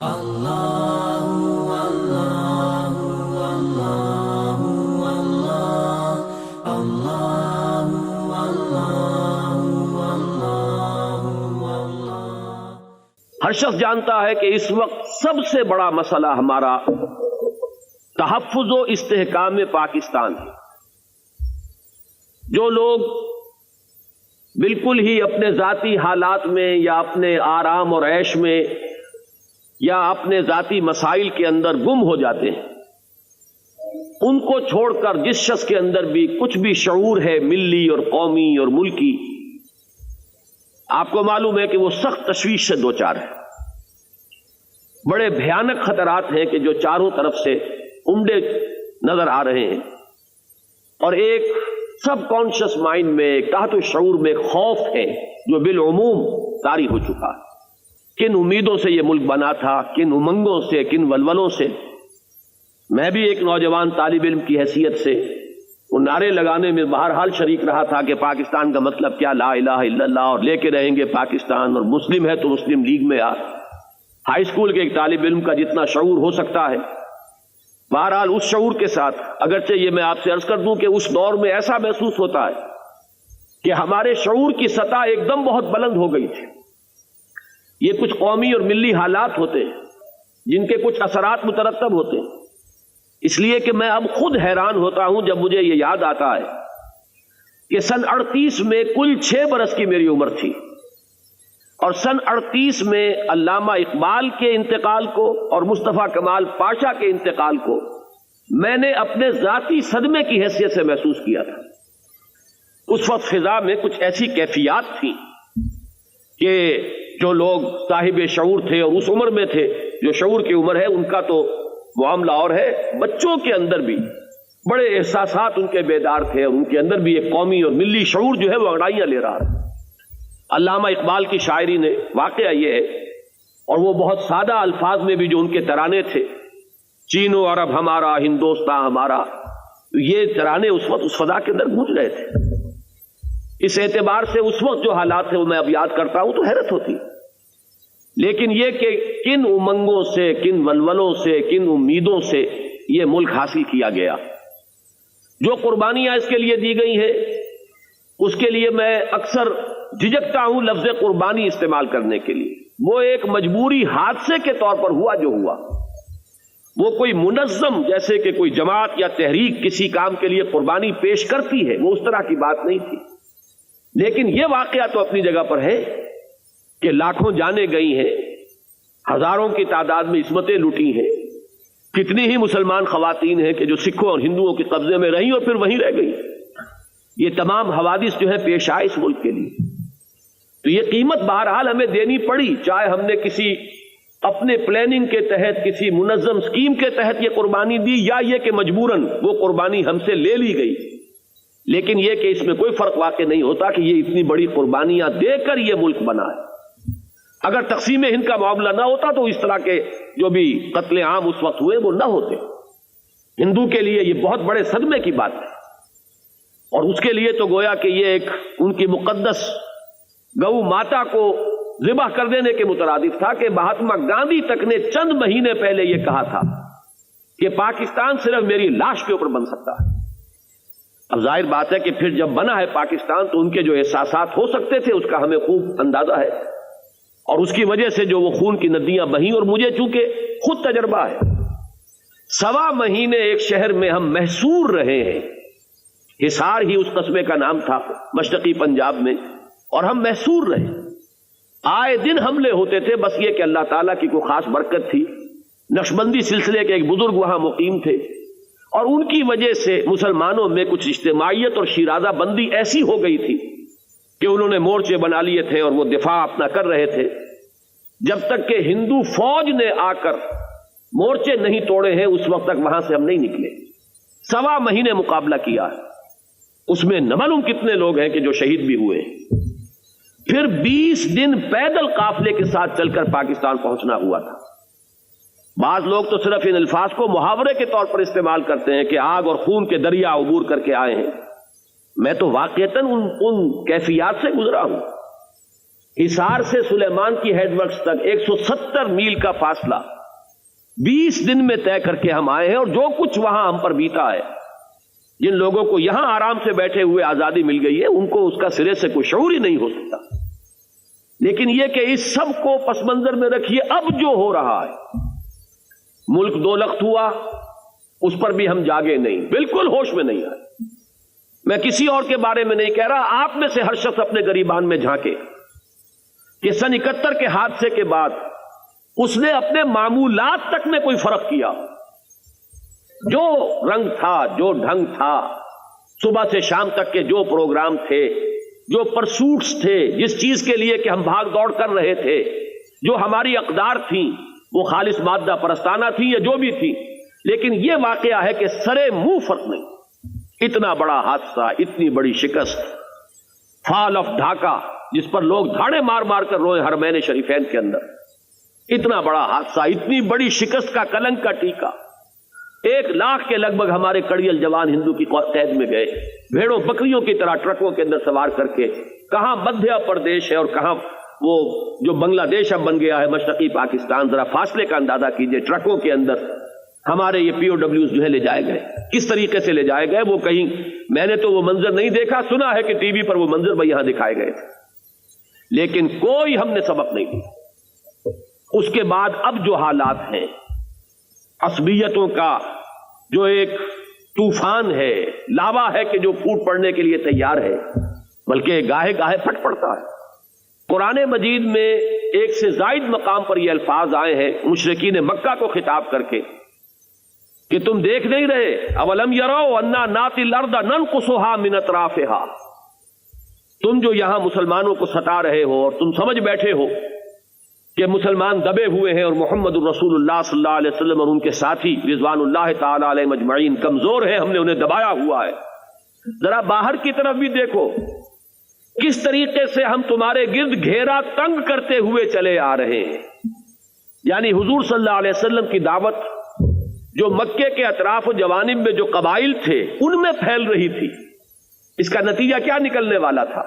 ہر شخص جانتا ہے کہ اس وقت سب سے بڑا مسئلہ ہمارا تحفظ و استحکام پاکستان ہے۔ جو لوگ بالکل ہی اپنے ذاتی حالات میں یا اپنے آرام اور عیش میں یا اپنے ذاتی مسائل کے اندر گم ہو جاتے ہیں، ان کو چھوڑ کر جس شخص کے اندر بھی کچھ بھی شعور ہے ملی اور قومی اور ملکی، آپ کو معلوم ہے کہ وہ سخت تشویش سے دوچار ہے۔ بڑے بھیانک خطرات ہیں کہ جو چاروں طرف سے انڈے نظر آ رہے ہیں، اور ایک سب کانشس مائنڈ میں، تحت شعور میں خوف ہے جو بالعموم طاری ہو چکا ہے۔ کن امیدوں سے یہ ملک بنا تھا، کن امنگوں سے، کن ولولوں سے۔ میں بھی ایک نوجوان طالب علم کی حیثیت سے وہ نعرے لگانے میں بہرحال شریک رہا تھا کہ پاکستان کا مطلب کیا، لا الہ الا اللہ، اور لے کے رہیں گے پاکستان، اور مسلم ہے تو مسلم لیگ میں آ۔ ہائی اسکول کے ایک طالب علم کا جتنا شعور ہو سکتا ہے، بہرحال اس شعور کے ساتھ، اگرچہ یہ میں آپ سے عرض کر دوں کہ اس دور میں ایسا محسوس ہوتا ہے کہ ہمارے شعور کی سطح ایک دم بہت بلند ہو گئی تھی۔ یہ کچھ قومی اور ملی حالات ہوتے ہیں جن کے کچھ اثرات مترتب ہوتے ہیں، اس لیے کہ میں اب خود حیران ہوتا ہوں جب مجھے یہ یاد آتا ہے کہ سن 38 میں کل 6 برس کی میری عمر تھی، اور سن 38 میں علامہ اقبال کے انتقال کو اور مصطفیٰ کمال پاشا کے انتقال کو میں نے اپنے ذاتی صدمے کی حیثیت سے محسوس کیا تھا۔ اس وقت فضا میں کچھ ایسی کیفیات تھیں کہ جو لوگ صاحب شعور تھے اور اس عمر میں تھے، جو شعور کی عمر ہے، ان کا تو معاملہ اور ہے، بچوں کے اندر بھی بڑے احساسات ان کے بیدار تھے، اور ان کے اندر بھی ایک قومی اور ملی شعور جو ہے وہ انگڑائیاں لے رہا ہے۔ علامہ اقبال کی شاعری نے، واقعہ یہ ہے، اور وہ بہت سادہ الفاظ میں بھی جو ان کے ترانے تھے، چین و عرب ہمارا، ہندوستان ہمارا، یہ ترانے اس وقت اس فضا کے اندر گونج رہے تھے۔ اس اعتبار سے اس وقت جو حالات تھے وہ میں اب یاد کرتا ہوں تو حیرت ہوتی، لیکن یہ کہ کن امنگوں سے، کن ولولوں سے، کن امیدوں سے یہ ملک حاصل کیا گیا، جو قربانیاں اس کے لیے دی گئی ہیں، اس کے لیے میں اکثر جھجکتا ہوں لفظ قربانی استعمال کرنے کے لیے۔ وہ ایک مجبوری حادثے کے طور پر ہوا جو ہوا، وہ کوئی منظم، جیسے کہ کوئی جماعت یا تحریک کسی کام کے لیے قربانی پیش کرتی ہے، وہ اس طرح کی بات نہیں تھی۔ لیکن یہ واقعہ تو اپنی جگہ پر ہے کہ لاکھوں جانیں گئی ہیں، ہزاروں کی تعداد میں عصمتیں لوٹی ہیں، کتنی ہی مسلمان خواتین ہیں کہ جو سکھوں اور ہندوؤں کے قبضے میں رہیں اور پھر وہیں رہ گئی۔ یہ تمام حوادث جو ہے پیش آئے اس ملک کے لیے، تو یہ قیمت بہرحال ہمیں دینی پڑی، چاہے ہم نے کسی اپنے پلاننگ کے تحت، کسی منظم سکیم کے تحت یہ قربانی دی، یا یہ کہ مجبوراً وہ قربانی ہم سے لے لی گئی۔ لیکن یہ کہ اس میں کوئی فرق واقع نہیں ہوتا کہ یہ اتنی بڑی قربانیاں دے کر یہ ملک بنا ہے۔ اگر تقسیم ہند کا معاملہ نہ ہوتا تو اس طرح کے جو بھی قتل عام اس وقت ہوئے وہ نہ ہوتے۔ ہندو کے لیے یہ بہت بڑے صدمے کی بات ہے، اور اس کے لیے تو گویا کہ یہ ایک ان کی مقدس گو ماتا کو ذبح کر دینے کے مترادف تھا کہ مہاتما گاندھی تک نے چند مہینے پہلے یہ کہا تھا کہ پاکستان صرف میری لاش کے اوپر بن سکتا ہے۔ اب ظاہر بات ہے کہ پھر جب بنا ہے پاکستان تو ان کے جو احساسات ہو سکتے تھے اس کا ہمیں خوب اندازہ ہے، اور اس کی وجہ سے جو وہ خون کی ندیاں بہیں، اور مجھے چونکہ خود تجربہ ہے، 1.25 مہینے ایک شہر میں ہم محصور رہے ہیں، حصار ہی اس قصبے کا نام تھا مشرقی پنجاب میں، اور ہم محصور رہے، آئے دن حملے ہوتے تھے۔ بس یہ کہ اللہ تعالیٰ کی کوئی خاص برکت تھی، نقشبندی سلسلے کے ایک بزرگ وہاں مقیم تھے، اور ان کی وجہ سے مسلمانوں میں کچھ اجتماعیت اور شیرازہ بندی ایسی ہو گئی تھی کہ انہوں نے مورچے بنا لیے تھے اور وہ دفاع اپنا کر رہے تھے، جب تک کہ ہندو فوج نے آ کر مورچے نہیں توڑے ہیں اس وقت تک وہاں سے ہم نہیں نکلے۔ 1.25 مہینے مقابلہ کیا ہے، اس میں نہ معلوم کتنے لوگ ہیں کہ جو شہید بھی ہوئے ہیں۔ پھر 20 دن پیدل قافلے کے ساتھ چل کر پاکستان پہنچنا ہوا تھا۔ بعض لوگ تو صرف ان الفاظ کو محاورے کے طور پر استعمال کرتے ہیں کہ آگ اور خون کے دریا عبور کر کے آئے ہیں، میں تو واقعتاً ان کیفیات سے گزرا ہوں۔ حصار سے سلیمان کی ہیڈ ورکس تک 170 میل کا فاصلہ 20 دن میں طے کر کے ہم آئے ہیں، اور جو کچھ وہاں ہم پر بیتا ہے، جن لوگوں کو یہاں آرام سے بیٹھے ہوئے آزادی مل گئی ہے، ان کو اس کا سرے سے کوئی شعور ہی نہیں ہو سکتا۔ لیکن یہ کہ اس سب کو پس منظر میں رکھیے، اب جو ہو رہا ہے، ملک 2 لخت ہوا، اس پر بھی ہم جاگے نہیں، بالکل ہوش میں نہیں آئے۔ میں کسی اور کے بارے میں نہیں کہہ رہا، آپ میں سے ہر شخص اپنے گریبان میں جھانکے کہ سن 71 کے حادثے کے بعد اس نے اپنے معمولات تک میں کوئی فرق کیا؟ جو رنگ تھا، جو ڈھنگ تھا، صبح سے شام تک کے جو پروگرام تھے، جو پرسوٹس تھے، جس چیز کے لیے کہ ہم بھاگ دوڑ کر رہے تھے، جو ہماری اقدار تھیں، وہ خالص مادہ پرستانہ تھی یا جو بھی تھی، لیکن یہ واقعہ ہے کہ سرے منہ فرق نہیں۔ اتنا بڑا حادثہ، اتنی بڑی شکست، فال آف ڈھاکہ جس پر لوگ دھاڑے مار مار کر روئے حرمین شریفین کے اندر، اتنا بڑا حادثہ، اتنی بڑی شکست کا کلنک کا ٹیکا، 1 لاکھ کے لگ بھگ ہمارے کڑیل جوان ہندو کی قید میں گئے، بھیڑوں بکریوں کی طرح ٹرکوں کے اندر سوار کر کے، کہاں مدھیہ پردیش ہے اور کہاں وہ جو بنگلہ دیش اب بن گیا ہے مشرقی پاکستان، ذرا فاصلے کا اندازہ کیجئے، ٹرکوں کے اندر ہمارے یہ پی او ڈبلیوز جو ہے لے جائے گئے، کس طریقے سے لے جائے گئے، وہ کہیں میں نے تو وہ منظر نہیں دیکھا، سنا ہے کہ ٹی وی پر وہ منظر بھی یہاں دکھائے گئے تھے، لیکن کوئی ہم نے سبق نہیں لیا۔ اس کے بعد اب جو حالات ہیں، عصبیتوں کا جو ایک طوفان ہے، لاوا ہے کہ جو پھوٹ پڑنے کے لیے تیار ہے، بلکہ گاہے گاہے پھٹ پڑتا ہے۔ قرآن مجید میں 1 سے زائد مقام پر یہ الفاظ آئے ہیں مشرکین مکہ کو خطاب کر کے کہ تم دیکھ نہیں رہے، اولم یروا انا ناتی الارض ننقصها من اطرافها، تم جو یہاں مسلمانوں کو ستا رہے ہو اور تم سمجھ بیٹھے ہو کہ مسلمان دبے ہوئے ہیں اور محمد الرسول اللہ صلی اللہ علیہ وسلم اور ان کے ساتھی رضوان اللہ تعالی علیہم اجمعین کمزور ہیں، ہم نے انہیں دبایا ہوا ہے، ذرا باہر کی طرف بھی دیکھو کس طریقے سے ہم تمہارے گرد گھیرا تنگ کرتے ہوئے چلے آ رہے ہیں۔ یعنی حضور صلی اللہ علیہ وسلم کی دعوت جو مکے کے اطراف و جوانب میں جو قبائل تھے ان میں پھیل رہی تھی، اس کا نتیجہ کیا نکلنے والا تھا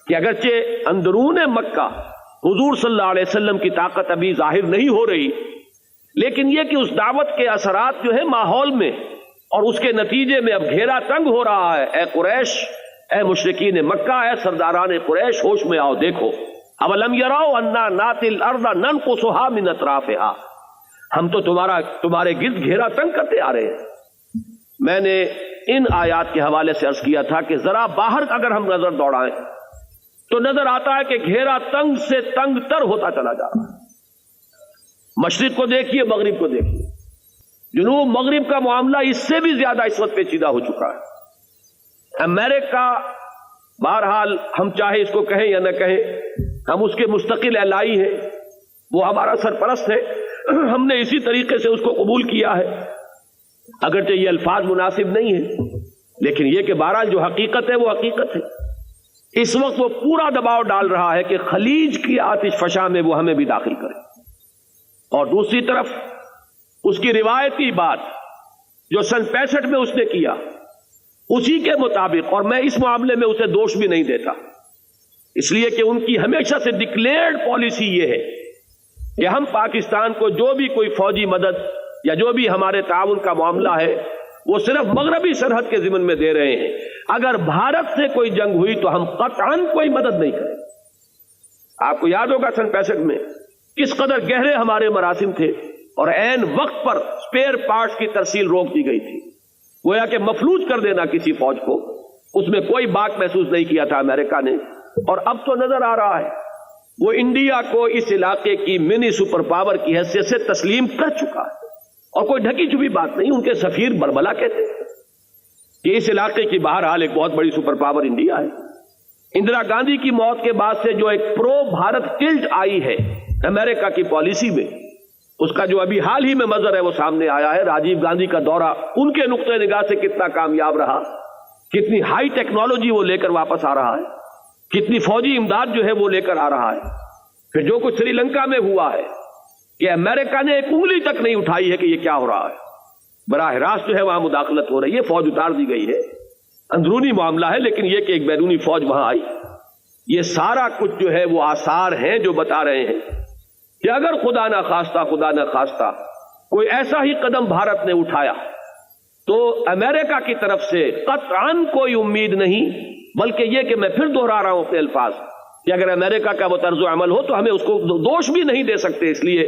کہ اگرچہ اندرون مکہ حضور صلی اللہ علیہ وسلم کی طاقت ابھی ظاہر نہیں ہو رہی، لیکن یہ کہ اس دعوت کے اثرات جو ہے ماحول میں اور اس کے نتیجے میں اب گھیرا تنگ ہو رہا ہے۔ اے قریش، اے مشرکین مکہ، اے سرداران قریش، ہوش میں آؤ، دیکھو، اولم یروا انا ناتی الارض ننقصها من اطرافها، ہم تو تمہارے گرد گھیرا تنگ کرتے آ رہے ہیں۔ میں نے ان آیات کے حوالے سے عرض کیا تھا کہ ذرا باہر اگر ہم نظر دوڑائیں تو نظر آتا ہے کہ گھیرا تنگ سے تنگ تر ہوتا چلا جا رہا ہے۔ مشرق کو دیکھیے، مغرب کو دیکھیے، جنوب مغرب کا معاملہ اس سے بھی زیادہ اس وقت پیچیدہ ہو چکا ہے۔ امریکہ بہرحال ہم چاہے اس کو کہیں یا نہ کہیں، ہم اس کے مستقل الائی ہیں، وہ ہمارا سرپرست ہے، ہم نے اسی طریقے سے اس کو قبول کیا ہے، اگرچہ یہ الفاظ مناسب نہیں ہیں، لیکن یہ کہ بہرحال جو حقیقت ہے وہ حقیقت ہے۔ اس وقت وہ پورا دباؤ ڈال رہا ہے کہ خلیج کی آتش فشاں میں وہ ہمیں بھی داخل کرے، اور دوسری طرف اس کی روایتی بات جو سن 65 میں اس نے کیا اسی کے مطابق، اور میں اس معاملے میں اسے دوش بھی نہیں دیتا، اس لیے کہ ان کی ہمیشہ سے ڈکلیئرڈ پالیسی یہ ہے کہ ہم پاکستان کو جو بھی کوئی فوجی مدد یا جو بھی ہمارے تعاون کا معاملہ ہے وہ صرف مغربی سرحد کے ضمن میں دے رہے ہیں، اگر بھارت سے کوئی جنگ ہوئی تو ہم قطعاً کوئی مدد نہیں کریں۔ آپ کو یاد ہوگا سن 65 میں کس قدر گہرے ہمارے مراسم تھے، اور عین وقت پر سپیئر پارٹس کی ترسیل روک دی گئی تھی، گویا کہ مفلوج کر دینا کسی فوج کو، اس میں کوئی باک محسوس نہیں کیا تھا امریکہ نے۔ اور اب تو نظر آ رہا ہے وہ انڈیا کو اس علاقے کی منی سپر پاور کی حیثیت سے تسلیم کر چکا ہے، اور کوئی ڈھکی چھپی بات نہیں، ان کے سفیر بربلا کہتے ہیں کہ اس علاقے کی بہرحال ایک بہت بڑی سپر پاور انڈیا ہے۔ اندرا گاندھی کی موت کے بعد سے جو ایک پرو بھارت ٹلٹ آئی ہے امریکہ کی پالیسی میں، اس کا جو ابھی حال ہی میں منظر ہے وہ سامنے آیا ہے۔ راجیو گاندھی کا دورہ ان کے نقطۂ نگاہ سے کتنا کامیاب رہا، کتنی ہائی ٹیکنالوجی وہ لے کر واپس آ رہا ہے، کتنی فوجی امداد جو ہے وہ لے کر آ رہا ہے۔ پھر جو کچھ سری لنکا میں ہوا ہے کہ امریکہ نے ایک انگلی تک نہیں اٹھائی ہے کہ یہ کیا ہو رہا ہے، براہ راست جو ہے وہاں مداخلت ہو رہی ہے، فوج اتار دی گئی ہے، اندرونی معاملہ ہے، لیکن یہ کہ ایک بیرونی فوج وہاں آئی، یہ سارا کچھ جو ہے وہ آثار ہیں جو بتا رہے ہیں کہ اگر خدا نہ خواستہ کوئی ایسا ہی قدم بھارت نے اٹھایا تو امریکہ کی طرف سے قطعاً کوئی امید نہیں، بلکہ یہ کہ میں پھر دوہرا رہا ہوں اپنے الفاظ کہ اگر امریکہ کا وہ طرز عمل ہو تو ہمیں اس کو دوش بھی نہیں دے سکتے، اس لیے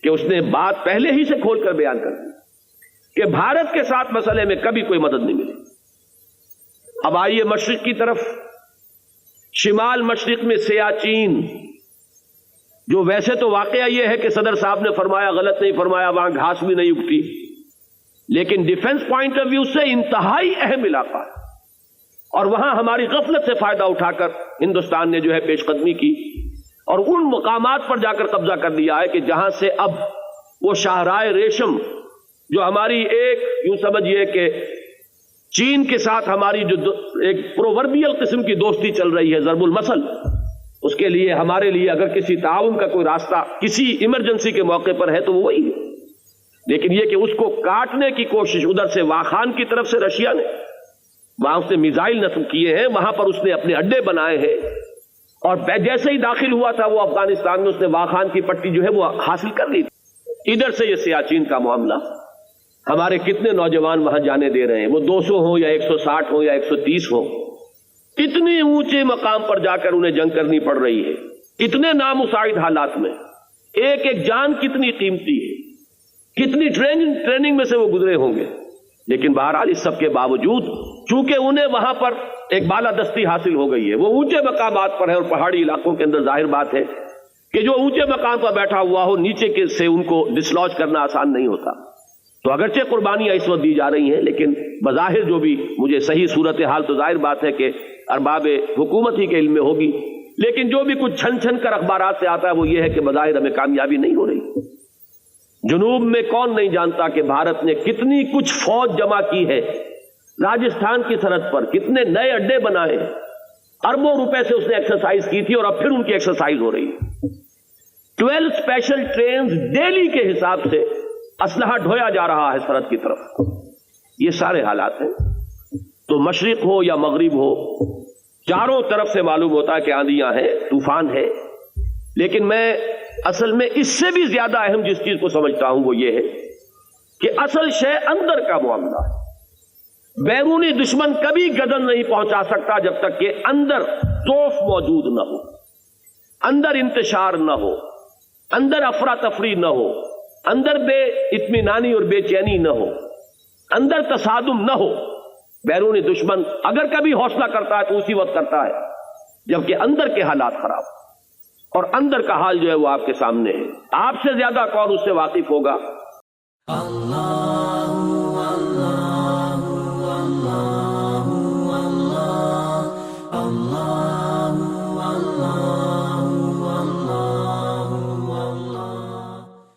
کہ اس نے بات پہلے ہی سے کھول کر بیان کر دی کہ بھارت کے ساتھ مسئلے میں کبھی کوئی مدد نہیں ملی۔ اب آئیے مشرق کی طرف، شمال مشرق میں سیاچین، جو ویسے تو واقعہ یہ ہے کہ صدر صاحب نے فرمایا غلط نہیں فرمایا، وہاں گھاس بھی نہیں اگتی، لیکن ڈیفنس پوائنٹ آف ویو سے انتہائی اہم علاقہ ہے، اور وہاں ہماری غفلت سے فائدہ اٹھا کر ہندوستان نے جو ہے پیش قدمی کی اور ان مقامات پر جا کر قبضہ کر لیا ہے کہ جہاں سے اب وہ شاہراہ ریشم جو ہماری ایک یوں سمجھیے کہ چین کے ساتھ ہماری جو ایک پرووربیل قسم کی دوستی چل رہی ہے، ضرب المثل، اس کے لیے ہمارے لیے اگر کسی تعاون کا کوئی راستہ کسی ایمرجنسی کے موقع پر ہے تو وہ وہی ہے، لیکن یہ کہ اس کو کاٹنے کی کوشش ادھر سے واخان کی طرف سے رشیا نے، وہاں اس نے میزائل نصب کیے ہیں، وہاں پر اس نے اپنے اڈے بنائے ہیں، اور جیسے ہی داخل ہوا تھا وہ افغانستان میں اس نے واخان کی پٹی جو ہے وہ حاصل کر لی تھی۔ ادھر سے یہ سیاچین کا معاملہ، ہمارے کتنے نوجوان وہاں جانے دے رہے ہیں، وہ 200 ہوں یا 160 ہوں یا 130 ہوں، اتنے اونچے مقام پر جا کر انہیں جنگ کرنی پڑ رہی ہے، اتنے نامساعد حالات میں، ایک ایک جان کتنی قیمتی ہے، کتنی ٹریننگ میں سے وہ گزرے ہوں گے، لیکن بہرحال اس سب کے باوجود چونکہ انہیں وہاں پر ایک بالادستی حاصل ہو گئی ہے، وہ اونچے مقامات پر ہے، اور پہاڑی علاقوں کے اندر ظاہر بات ہے کہ جو اونچے مقام پر بیٹھا ہوا ہو نیچے سے ان کو ڈسلوج کرنا آسان نہیں ہوتا۔ تو اگرچہ قربانیاں اس وقت دی جا رہی ہیں، لیکن بظاہر جو بھی مجھے صحیح صورتحال تو ظاہر بات ہے کہ ارباب حکومت ہی کے علم میں ہوگی، لیکن جو بھی کچھ چھن چھن کر اخبارات سے آتا ہے وہ یہ ہے کہ بظاہر ہمیں کامیابی نہیں ہو رہی۔ جنوب میں کون نہیں جانتا کہ بھارت نے کتنی کچھ فوج جمع کی ہے، راجستھان کی سرحد پر کتنے نئے اڈے بنائے، اربوں روپے سے اس نے ایکسرسائز کی تھی اور اب پھر ان کی ایکسرسائز ہو رہی ہے۔ 12 اسپیشل ٹرینز ڈیلی کے حساب سے اسلحہ ڈھویا جا رہا ہے سرحد کی طرف۔ یہ سارے حالات ہیں، تو مشرق ہو یا مغرب ہو، چاروں طرف سے معلوم ہوتا ہے کہ آندیاں ہیں، طوفان ہے، لیکن میں اصل میں اس سے بھی زیادہ اہم جس چیز کو سمجھتا ہوں وہ یہ ہے کہ اصل شے اندر کا معاملہ ہے۔ بیرونی دشمن کبھی گدن نہیں پہنچا سکتا جب تک کہ اندر توف موجود نہ ہو، اندر انتشار نہ ہو، اندر افراتفری نہ ہو، اندر بے اطمینانی اور بے چینی نہ ہو، اندر تصادم نہ ہو۔ بیرونی دشمن اگر کبھی حوصلہ کرتا ہے تو اسی وقت کرتا ہے جبکہ اندر کے حالات خراب، اور اندر کا حال جو ہے وہ آپ کے سامنے ہے، آپ سے زیادہ کون اس سے واقف ہوگا؟ اللہ